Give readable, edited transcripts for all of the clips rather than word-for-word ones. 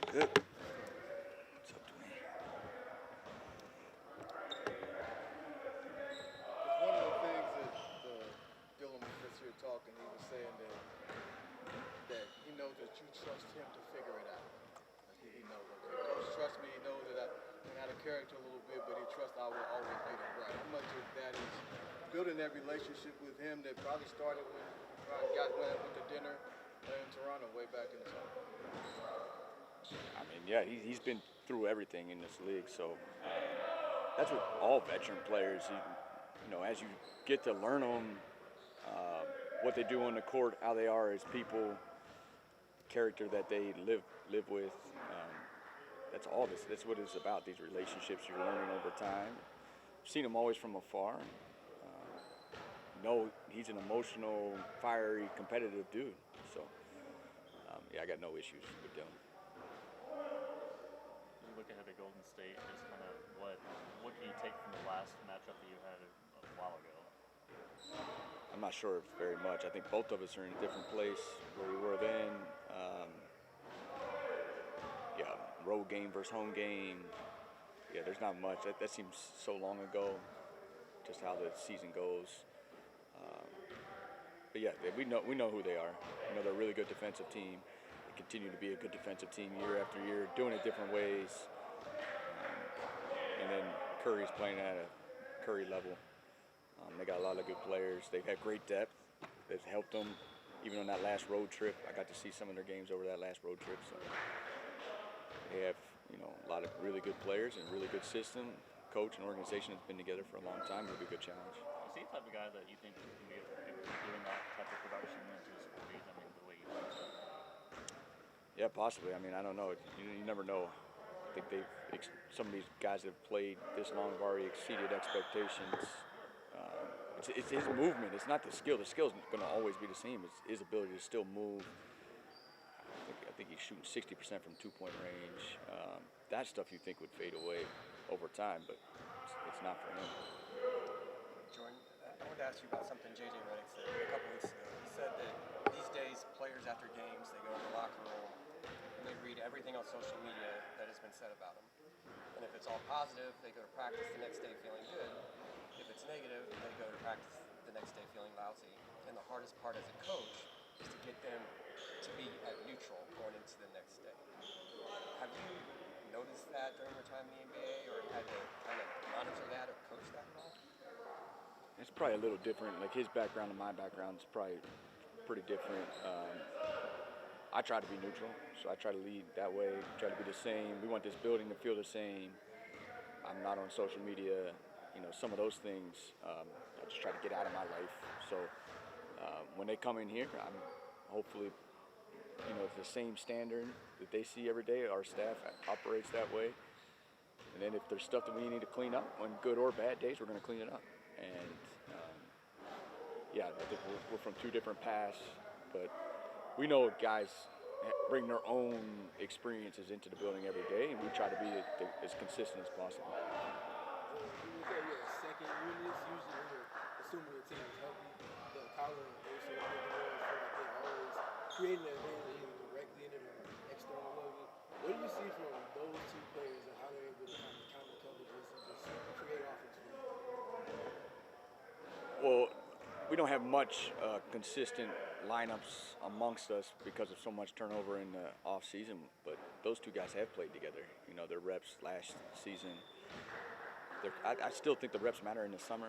Good. What's up, Dwayne? It's one of the things that Dylan was just here talking. He was saying that he knows that you trust him to figure it out. Like he knows, okay, coach, trust me. He knows that I'm out of character a little bit, but he trusts I will always get it right. How much of that is building that relationship with him that probably started when went to dinner in Toronto way back in the summer? I mean, yeah, he's been through everything in this league, so that's what all veteran players, as you get to learn them, what they do on the court, how they are as people, character that they live with. That's all this. That's what it's about. These relationships you're learning over time. I've seen him always from afar. He's an emotional, fiery, competitive dude. So, I got no issues with Dylan. You look ahead at Golden State, just kind of what can you take from the last matchup that you had a while ago? I'm not sure very much. I think both of us are in a different place where we were then. Road game versus home game. Yeah, there's not much. That seems so long ago, just how the season goes. But yeah, we know who they are. We know they're a really good defensive team. They continue to be a good defensive team year after year, doing it different ways. And then Curry's playing at a Curry level. They got a lot of good players. They've had great depth. They've helped them. Even on that last road trip, I got to see some of their games over that last road trip. So they have, a lot of really good players and a really good system. Coach and organization has been together for a long time. It'll be a good challenge. Is he the type of guy that you think can be doing that type of production into his 40s? I mean, the way he plays it. Yeah, possibly. I mean, I don't know. You never know. I think some of these guys that have played this long have already exceeded expectations. It's his movement. It's not the skill. The skill is going to always be the same. It's his ability to still move. I think he's shooting 60% from two-point range. That stuff you think would fade away over time, but it's not for him. Jordan, I wanted to ask you about something J.J. Redick said a couple weeks ago. He said that these days, players after games, they go in the locker room and they read everything on social media that has been said about them. And if it's all positive, they go to practice the next day feeling good. If it's negative, they go to practice the next day feeling lousy. And the hardest part as a coach is to get them to be at neutral going into the next day. Have you noticed that during your time in the NBA, or had to kind of monitor that or coach that at all? It's probably a little different. Like his background and my background is probably pretty different. I try to be neutral, so I try to lead that way, try to be the same. We want this building to feel the same. I'm not on social media. Some of those things I just try to get out of my life. So when they come in here, I'm hopefully, it's the same standard that they see every day. Our staff operates that way. And then if there's stuff that we need to clean up on good or bad days, we're going to clean it up. And I think we're from two different paths, but we know guys bring their own experiences into the building every day, and we try to be as consistent as possible. You look at your second units, usually when you're assuming your team is healthy, the Colin and also the Nick feel like they're always creating an advantage either directly in it or external level. What do you see from those two players and how they're able to kind of counter coverages and just create offensively? Well, we don't have much consistent lineups amongst us because of so much turnover in the off season, but those two guys have played together. Their reps last season. I still think the reps matter in the summer.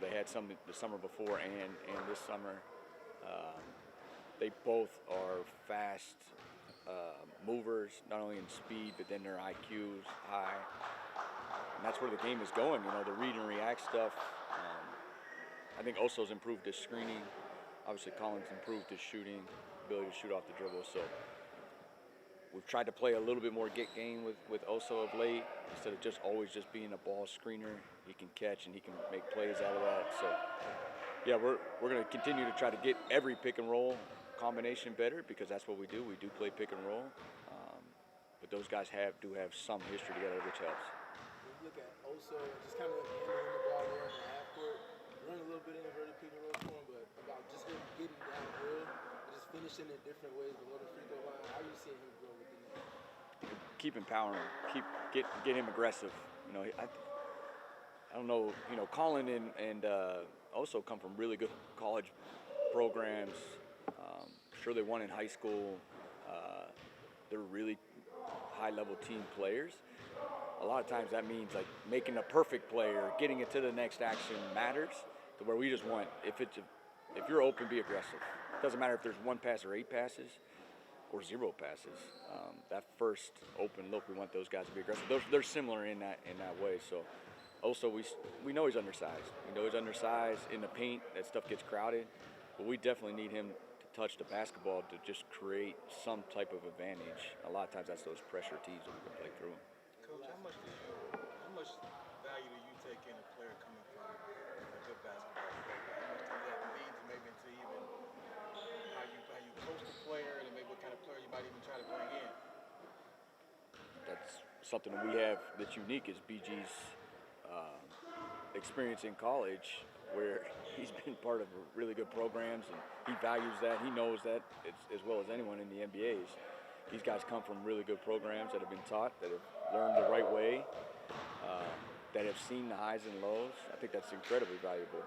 They had some the summer before and this summer. They both are fast movers, not only in speed, but then their IQ's high. And that's where the game is going, the read and react stuff. I think Oso's improved his screening. Obviously, Collins improved his shooting, ability to shoot off the dribble. So we've tried to play a little bit more get game with Oso of late. Instead of just always just being a ball screener, he can catch and he can make plays out of that. So, yeah, we're going to continue to try to get every pick and roll combination better because that's what we do. We do play pick and roll. But those guys do have some history together, which helps. When you look at Oso, just kind of like handling the ball there in the half court, run a little bit inverted pick and roll for him, but about just him getting downhill and just finishing in different ways below the free throw line. How are you seeing him grow within that? keep empowering him, get him aggressive. You know, I don't know. You know, Colin and also come from really good college programs. Sure, they won in high school. They're really high-level team players. A lot of times that means like making a perfect play or getting it to the next action matters. To where we just want if you're open, be aggressive. It doesn't matter if there's 1 pass or 8 passes or 0 passes. That first open look, we want those guys to be aggressive. They're similar in that way. So also we know he's undersized. We know he's undersized in the paint. That stuff gets crowded, but we definitely need him to touch the basketball to just create some type of advantage. A lot of times that's those pressure teams that we can play through. Coach, how much value do you take in a player coming from a good basketball program? How much does that lead maybe into even how you coach the player and maybe what kind of player you might even try to bring in? That's something that we have that's unique is BG's experience in college, where he's been part of really good programs and he values that. He knows that as well as anyone in the NBA's. These guys come from really good programs that have been taught, that have learned the right way, that have seen the highs and lows. I think that's incredibly valuable.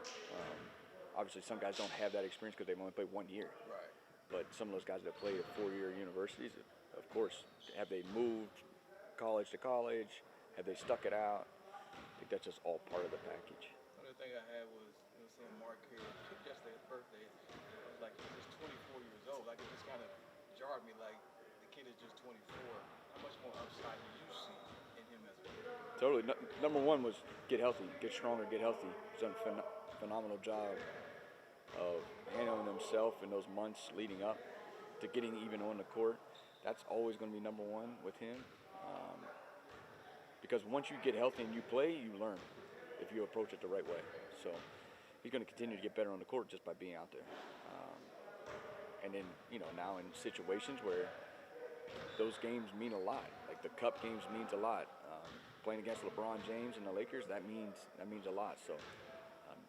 Obviously, some guys don't have that experience because they've only played 1 year. Right. But some of those guys that play at 4-year universities, of course, have they moved college to college? Have they stuck it out? I think that's just all part of the package. Another thing I had was seeing Mark here yesterday's birthday. I was like, he's just 24 years old. Like it just kind of jarred me. Like the kid is just 24. How much more upside do you see in him as a player? Totally. Number one was get healthy, get stronger, get healthy. He's done a phenomenal job of handling himself in those months leading up to getting even on the court. That's always going to be number one with him. Because once you get healthy and you play, you learn if you approach it the right way. So he's going to continue to get better on the court just by being out there. And then, you know, now in situations where those games mean a lot, like the cup games means a lot. Playing against LeBron James and the Lakers, that means a lot. So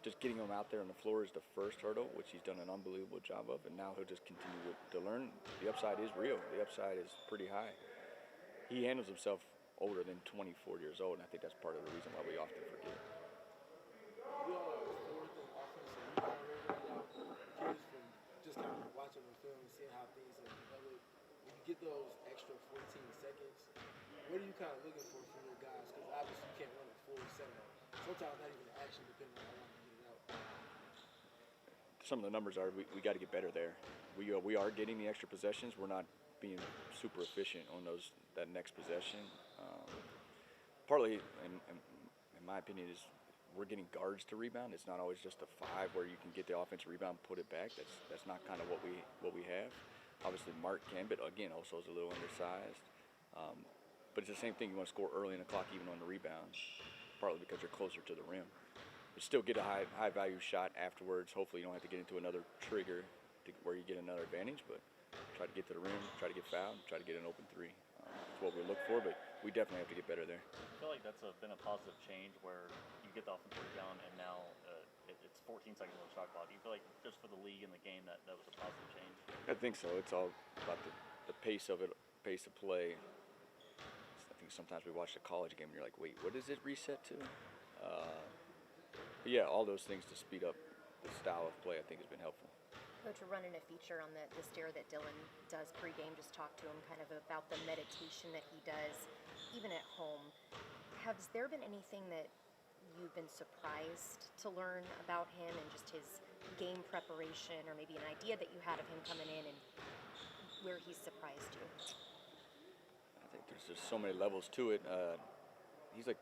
just getting him out there on the floor is the first hurdle, which he's done an unbelievable job of, and now he'll just continue to learn. The upside is real. The upside is pretty high. He handles himself older than 24 years old, and I think that's part of the reason why we often forget. You all are fourth in offensive rebound rate right now. Curious from just kind of watching the film and seeing how things have developed. When you get those extra 14 seconds, what are you kind of looking for from your guys? Because obviously you can't run a full setup. Sometimes not even action, depending on how long you get it out. Some of the numbers are we got to get better there. We are getting the extra possessions. We're not being super efficient on that next possession. Partly, in my opinion, is we're getting guards to rebound. It's not always just a 5 where you can get the offensive rebound, put it back. That's not kind of what we have. Obviously, Mark can, but again, also is a little undersized. But it's the same thing. You want to score early in the clock, even on the rebound, partly because you're closer to the rim. But still get a high value shot afterwards. Hopefully, you don't have to get into another trigger where you get another advantage, but try to get to the rim, try to get fouled, try to get an open 3. That's what we look for, but we definitely have to get better there. I feel like that's been a positive change where you get the offensive rebound and now it's 14 seconds on the shot clock. Do you feel like just for the league and the game that was a positive change? I think so. It's all about the pace of it, pace of play. I think sometimes we watch a college game and you're like, wait, what does it reset to? But yeah, all those things to speed up the style of play I think has been helpful. Coach, we're running a feature on the stare that Dylan does pregame. Just talk to him kind of about the meditation that he does, even at home. Has there been anything that you've been surprised to learn about him and just his game preparation, or maybe an idea that you had of him coming in and where he's surprised you? I think there's just so many levels to it. He's like,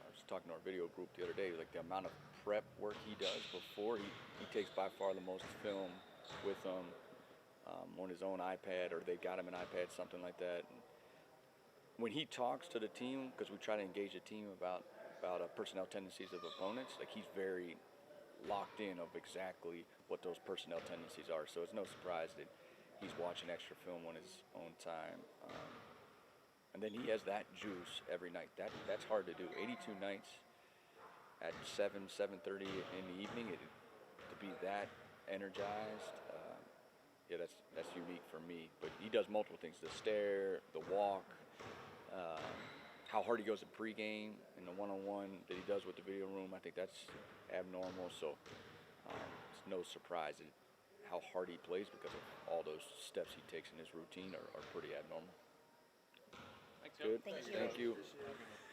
I was talking to our video group the other day, like the amount of prep work he does before he takes by far the most film with him on his own iPad, or they've got him an iPad, something like that. And when he talks to the team, because we try to engage the team about personnel tendencies of opponents, like he's very locked in of exactly what those personnel tendencies are. So it's no surprise that he's watching extra film on his own time. And then he has that juice every night. That's hard to do. 82 nights at 7:30 in the evening, to be that energized, yeah, that's unique for me. But he does multiple things: the stare, the walk, how hard he goes in pregame and the one-on-one that he does with the video room, I think that's abnormal. So it's no surprise that how hard he plays because of all those steps he takes in his routine are pretty abnormal. Thanks, Joe. Good. Thank you. Thank you. Appreciate it.